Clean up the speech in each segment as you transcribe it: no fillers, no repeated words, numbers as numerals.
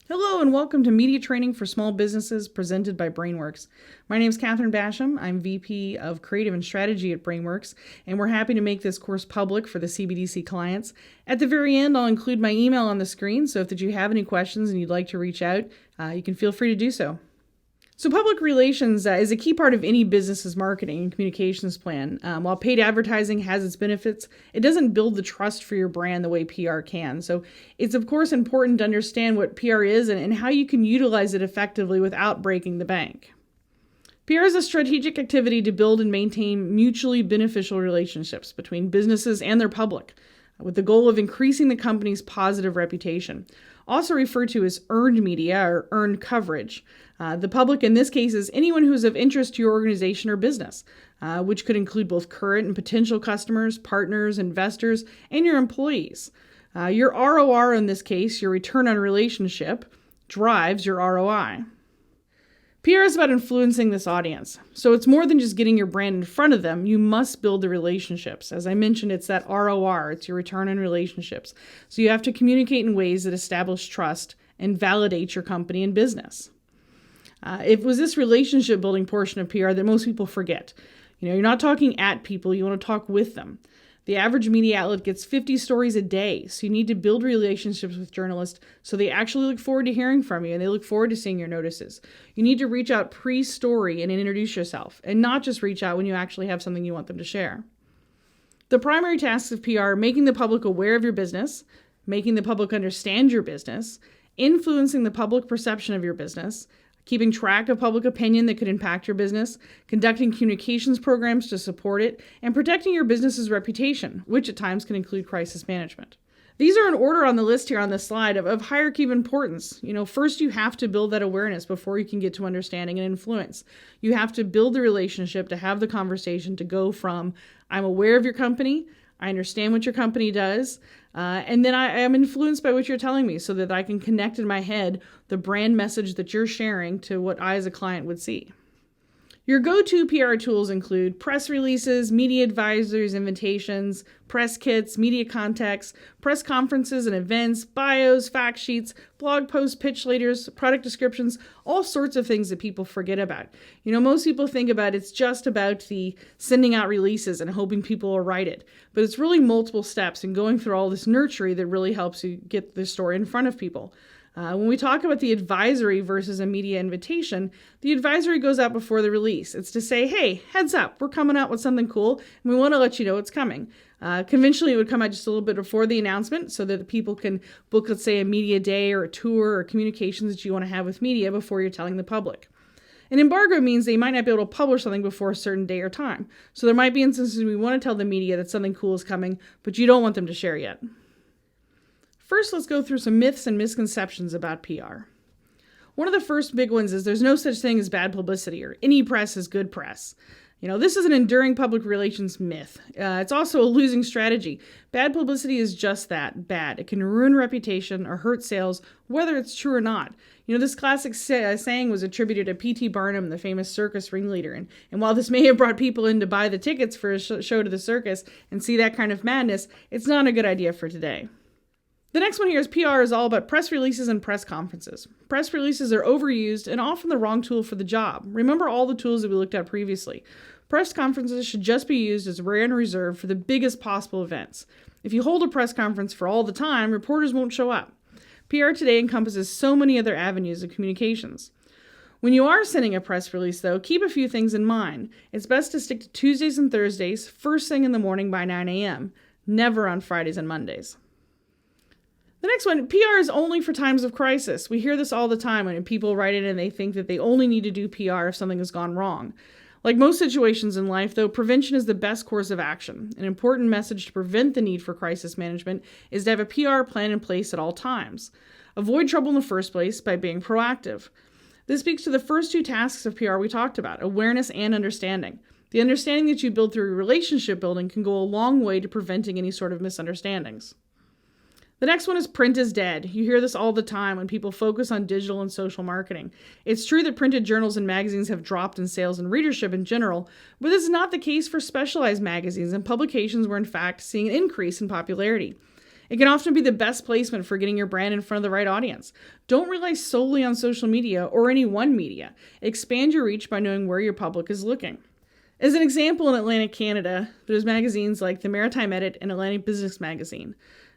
Hello and welcome to Media Training for Small Businesses presented by BrainWorks. My name is Katherine Basham. I'm VP of Creative and Strategy at BrainWorks, and we're happy to make this course public for the CBDC clients. At the very end, I'll include my email on the screen, so if you have any questions and you'd like to reach out, you can feel free to do so. So public relations is a key part of any business's marketing and communications plan. While paid advertising has its benefits, it doesn't build the trust for your brand the way PR can. So it's of course important to understand what PR is and how you can utilize it effectively without breaking the bank. PR is a strategic activity to build and maintain mutually beneficial relationships between businesses and their public, with the goal of increasing the company's positive reputation, also referred to as earned media or earned coverage. The public in this case is anyone who is of interest to your organization or business, which could include both current and potential customers, partners, investors, and your employees. Your ROR in this case, your return on relationship, drives your ROI. PR is about influencing this audience. So it's more than just getting your brand in front of them. You must build the relationships. As I mentioned, it's that ROR, it's your return on relationships. So you have to communicate in ways that establish trust and validate your company and business. It was this relationship building portion of PR that most people forget. You're not talking at people, you want to talk with them. The average media outlet gets 50 stories a day, so you need to build relationships with journalists so they actually look forward to hearing from you and they look forward to seeing your notices. You need to reach out pre-story and introduce yourself, and not just reach out when you actually have something you want them to share. The primary tasks of PR are making the public aware of your business, making the public understand your business, influencing the public perception of your business, keeping track of public opinion that could impact your business, conducting communications programs to support it, and protecting your business's reputation, which at times can include crisis management. These are in order on the list here on this slide of hierarchy of importance. First you have to build that awareness before you can get to understanding and influence. You have to build the relationship to have the conversation to go from, I'm aware of your company, I understand what your company does, and then I am influenced by what you're telling me so that I can connect in my head the brand message that you're sharing to what I as a client would see. Your go-to PR tools include press releases, media advisories, invitations, press kits, media contacts, press conferences and events, bios, fact sheets, blog posts, pitch letters, product descriptions, all sorts of things that people forget about. Most people think about it's just about the sending out releases and hoping people will write it, but it's really multiple steps and going through all this nurturing that really helps you get the story in front of people. When we talk about the advisory versus a media invitation, the advisory goes out before the release. It's to say, hey, heads up, we're coming out with something cool, and we want to let you know it's coming. Conventionally, it would come out just a little bit before the announcement so that the people can book, let's say, a media day or a tour or communications that you want to have with media before you're telling the public. An embargo means they might not be able to publish something before a certain day or time. So there might be instances we want to tell the media that something cool is coming, but you don't want them to share yet. First, let's go through some myths and misconceptions about PR. One of the first big ones is there's no such thing as bad publicity or any press is good press. This is an enduring public relations myth. It's also a losing strategy. Bad publicity is just that, bad. It can ruin reputation or hurt sales, whether it's true or not. This classic saying was attributed to P.T. Barnum, the famous circus ringleader. And while this may have brought people in to buy the tickets for a show to the circus and see that kind of madness, it's not a good idea for today. The next one here is PR is all about press releases and press conferences. Press releases are overused and often the wrong tool for the job. Remember all the tools that we looked at previously. Press conferences should just be used as rare and reserved for the biggest possible events. If you hold a press conference for all the time, reporters won't show up. PR today encompasses so many other avenues of communications. When you are sending a press release, though, keep a few things in mind. It's best to stick to Tuesdays and Thursdays, first thing in the morning by 9 a.m., never on Fridays and Mondays. The next one, PR is only for times of crisis. We hear this all the time when people write in and they think that they only need to do PR if something has gone wrong. Like most situations in life, though, prevention is the best course of action. An important message to prevent the need for crisis management is to have a PR plan in place at all times. Avoid trouble in the first place by being proactive. This speaks to the first two tasks of PR we talked about, awareness and understanding. The understanding that you build through relationship building can go a long way to preventing any sort of misunderstandings. The next one is print is dead. You hear this all the time when people focus on digital and social marketing. It's true that printed journals and magazines have dropped in sales and readership in general, but this is not the case for specialized magazines, and publications were in fact seeing an increase in popularity. It can often be the best placement for getting your brand in front of the right audience. Don't rely solely on social media or any one media. Expand your reach by knowing where your public is looking. As an example, in Atlantic Canada, there's magazines like the Maritime Edit and Atlantic Business Magazine.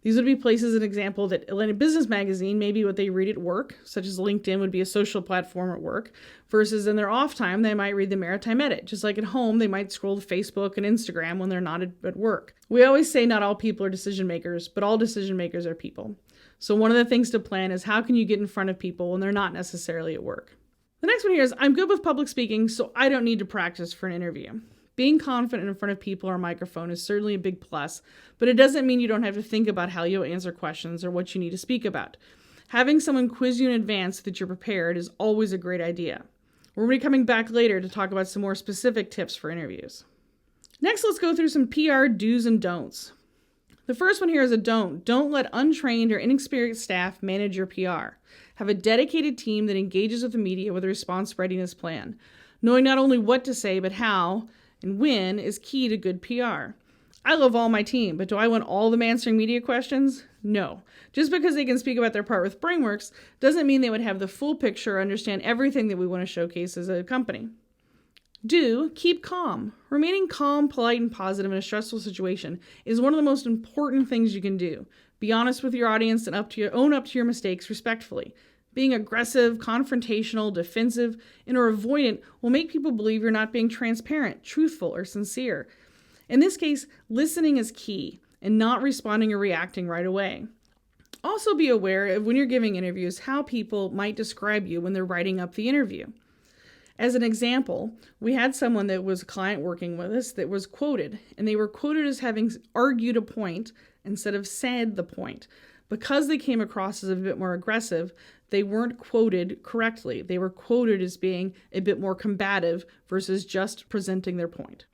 These would be places, an example, that Atlantic Business Magazine may be what they read at work, such as LinkedIn would be a social platform at work, versus in their off time, they might read the Maritime Edit. Just like at home, they might scroll to Facebook and Instagram when they're not at work. We always say not all people are decision makers, but all decision makers are people. So one of the things to plan is how can you get in front of people when they're not necessarily at work? The next one here is I'm good with public speaking, so I don't need to practice for an interview. Being confident in front of people or a microphone is certainly a big plus, but it doesn't mean you don't have to think about how you'll answer questions or what you need to speak about. Having someone quiz you in advance so that you're prepared is always a great idea. We're going to be coming back later to talk about some more specific tips for interviews. Next, let's go through some PR do's and don'ts. The first one here is a don't. Don't let untrained or inexperienced staff manage your PR. Have a dedicated team that engages with the media with a response readiness plan. Knowing not only what to say, but how and when is key to good PR. I love all my team, but do I want all of them answering media questions? No. Just because they can speak about their part with BrainWorks doesn't mean they would have the full picture or understand everything that we want to showcase as a company. Do keep calm. Remaining calm, polite, and positive in a stressful situation is one of the most important things you can do. Be honest with your audience and own up to your mistakes respectfully. Being aggressive, confrontational, defensive, or avoidant will make people believe you're not being transparent, truthful, or sincere. In this case, listening is key and not responding or reacting right away. Also be aware of when you're giving interviews how people might describe you when they're writing up the interview. As an example, we had someone that was a client working with us that was quoted, and they were quoted as having argued a point instead of said the point. Because they came across as a bit more aggressive, they weren't quoted correctly. They were quoted as being a bit more combative versus just presenting their point.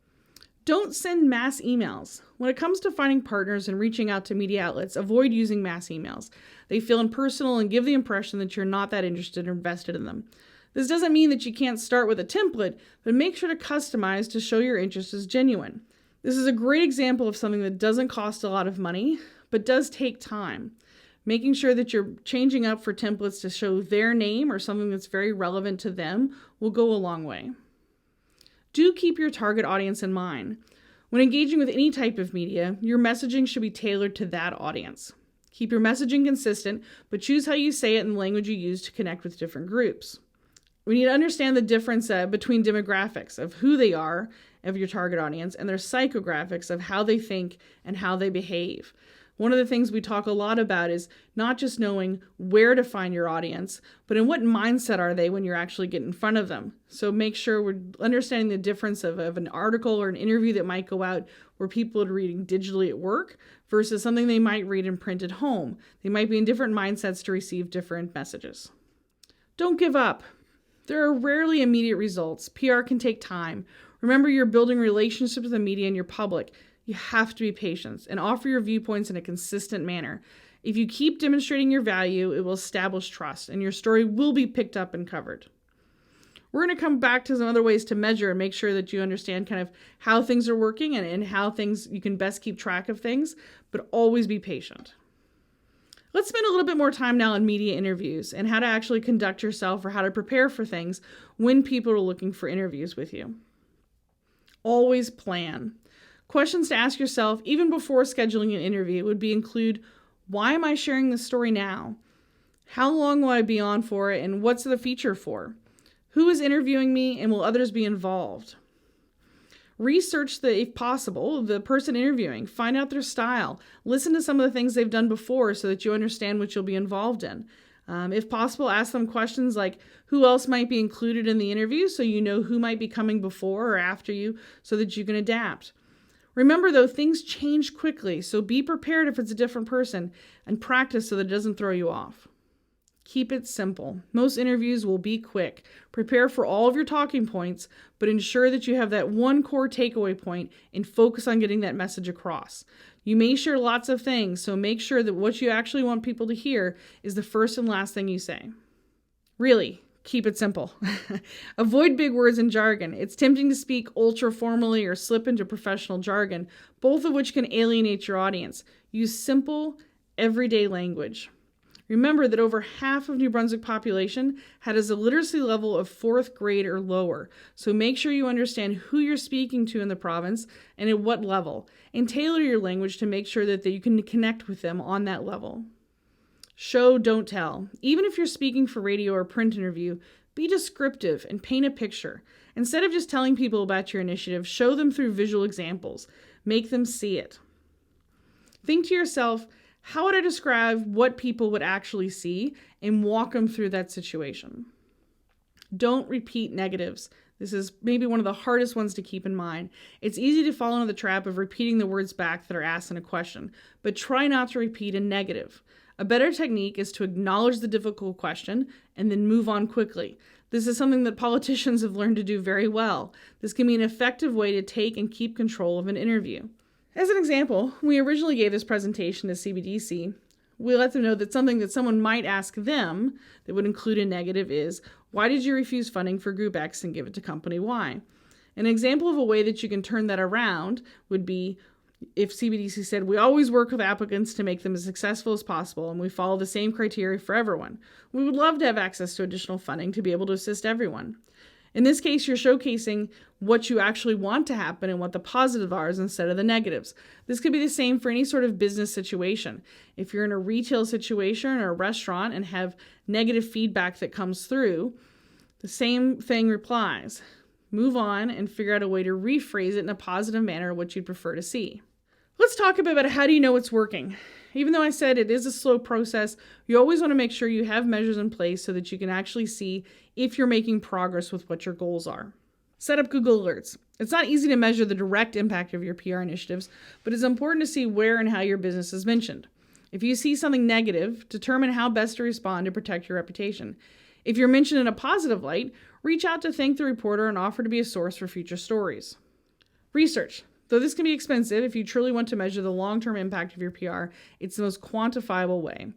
Don't send mass emails. When it comes to finding partners and reaching out to media outlets, avoid using mass emails. They feel impersonal and give the impression that you're not that interested or invested in them. This doesn't mean that you can't start with a template, but make sure to customize to show your interest is genuine. This is a great example of something that doesn't cost a lot of money, but does take time. Making sure that you're changing up for templates to show their name or something that's very relevant to them will go a long way. Do keep your target audience in mind. When engaging with any type of media, your messaging should be tailored to that audience. Keep your messaging consistent, but choose how you say it and the language you use to connect with different groups. We need to understand the difference between demographics of who they are, of your target audience, and their psychographics of how they think and how they behave. One of the things we talk a lot about is not just knowing where to find your audience, but in what mindset are they when you're actually getting in front of them. So make sure we're understanding the difference of an article or an interview that might go out where people are reading digitally at work versus something they might read in print at home. They might be in different mindsets to receive different messages. Don't give up. There are rarely immediate results. PR can take time. Remember, you're building relationships with the media and your public. You have to be patient and offer your viewpoints in a consistent manner. If you keep demonstrating your value, it will establish trust and your story will be picked up and covered. We're going to come back to some other ways to measure and make sure that you understand kind of how things are working and how things you can best keep track of things, but always be patient. Let's spend a little bit more time now on media interviews and how to actually conduct yourself or how to prepare for things when people are looking for interviews with you. Always plan. Questions to ask yourself, even before scheduling an interview, would include, why am I sharing this story now? How long will I be on for it, and what's the feature for? Who is interviewing me, and will others be involved? Research, if possible, the person interviewing. Find out their style. Listen to some of the things they've done before so that you understand what you'll be involved in. If possible, ask them questions like who else might be included in the interview so you know who might be coming before or after you so that you can adapt. Remember, though, things change quickly, so be prepared if it's a different person and practice so that it doesn't throw you off. Keep it simple. Most interviews will be quick. Prepare for all of your talking points, but ensure that you have that one core takeaway point and focus on getting that message across. You may share lots of things, so make sure that what you actually want people to hear is the first and last thing you say. Really, keep it simple. Avoid big words and jargon. It's tempting to speak ultra formally or slip into professional jargon, both of which can alienate your audience. Use simple, everyday language. Remember that over half of New Brunswick population has a literacy level of 4th grade or lower, so make sure you understand who you're speaking to in the province and at what level, and tailor your language to make sure that you can connect with them on that level. Show, don't tell. Even if you're speaking for radio or print interview, be descriptive and paint a picture. Instead of just telling people about your initiative, show them through visual examples. Make them see it. Think to yourself, how would I describe what people would actually see, and walk them through that situation? Don't repeat negatives. This is maybe one of the hardest ones to keep in mind. It's easy to fall into the trap of repeating the words back that are asked in a question, but try not to repeat a negative. A better technique is to acknowledge the difficult question and then move on quickly. This is something that politicians have learned to do very well. This can be an effective way to take and keep control of an interview. As an example, when we originally gave this presentation to CBDC, we let them know that something that someone might ask them that would include a negative is, why did you refuse funding for Group X and give it to Company Y? An example of a way that you can turn that around would be if CBDC said, we always work with applicants to make them as successful as possible, and we follow the same criteria for everyone. We would love to have access to additional funding to be able to assist everyone. In this case, you're showcasing what you actually want to happen and what the positives are instead of the negatives. This could be the same for any sort of business situation. If you're in a retail situation or a restaurant and have negative feedback that comes through, the same thing applies. Move on and figure out a way to rephrase it in a positive manner, what you'd prefer to see. Let's talk about how do you know it's working. Even though I said it is a slow process, you always want to make sure you have measures in place so that you can actually see if you're making progress with what your goals are. Set up Google Alerts. It's not easy to measure the direct impact of your PR initiatives, but it's important to see where and how your business is mentioned. If you see something negative, determine how best to respond to protect your reputation. If you're mentioned in a positive light, reach out to thank the reporter and offer to be a source for future stories. Research. Though this can be expensive, if you truly want to measure the long-term impact of your PR, it's the most quantifiable way.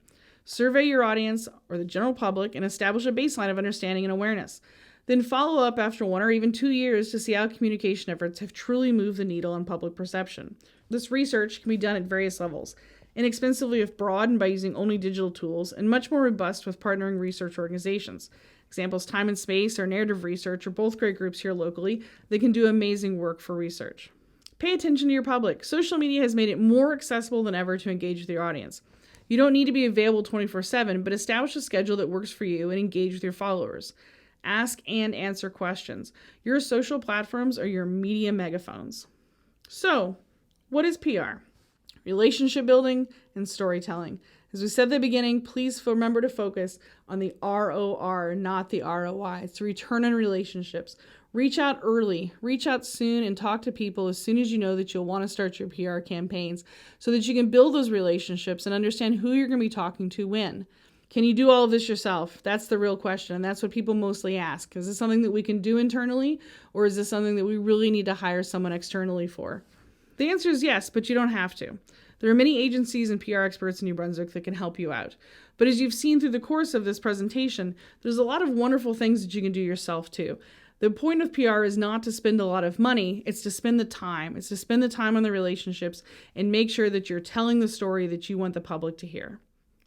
Survey your audience or the general public and establish a baseline of understanding and awareness. Then follow up after 1 or even 2 years to see how communication efforts have truly moved the needle on public perception. This research can be done at various levels, inexpensively if broad and by using only digital tools, and much more robust with partnering research organizations. Examples Time and Space or Narrative Research are both great groups here locally that can do amazing work for research. Pay attention to your public. Social media has made it more accessible than ever to engage with your audience. You don't need to be available 24/7, but establish a schedule that works for you and engage with your followers. Ask and answer questions. Your social platforms are your media megaphones. So, what is PR? Relationship building and storytelling. As we said at the beginning, please remember to focus on the ROR, not the ROI. It's return on relationships. Reach out early, reach out soon, and talk to people as soon as you know that you'll want to start your PR campaigns so that you can build those relationships and understand who you're going to be talking to when. Can you do all of this yourself? That's the real question, and that's what people mostly ask. Is this something that we can do internally, or is this something that we really need to hire someone externally for? The answer is yes, but you don't have to. There are many agencies and PR experts in New Brunswick that can help you out. But as you've seen through the course of this presentation, there's a lot of wonderful things that you can do yourself too. The point of PR is not to spend a lot of money, it's to spend the time. It's to spend the time on the relationships and make sure that you're telling the story that you want the public to hear.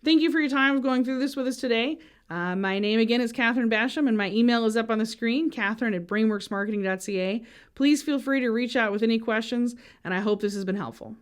Thank you for your time going through this with us today. My name again is Catherine Basham, and my email is up on the screen, Catherine@brainworksmarketing.ca. Please feel free to reach out with any questions, and I hope this has been helpful.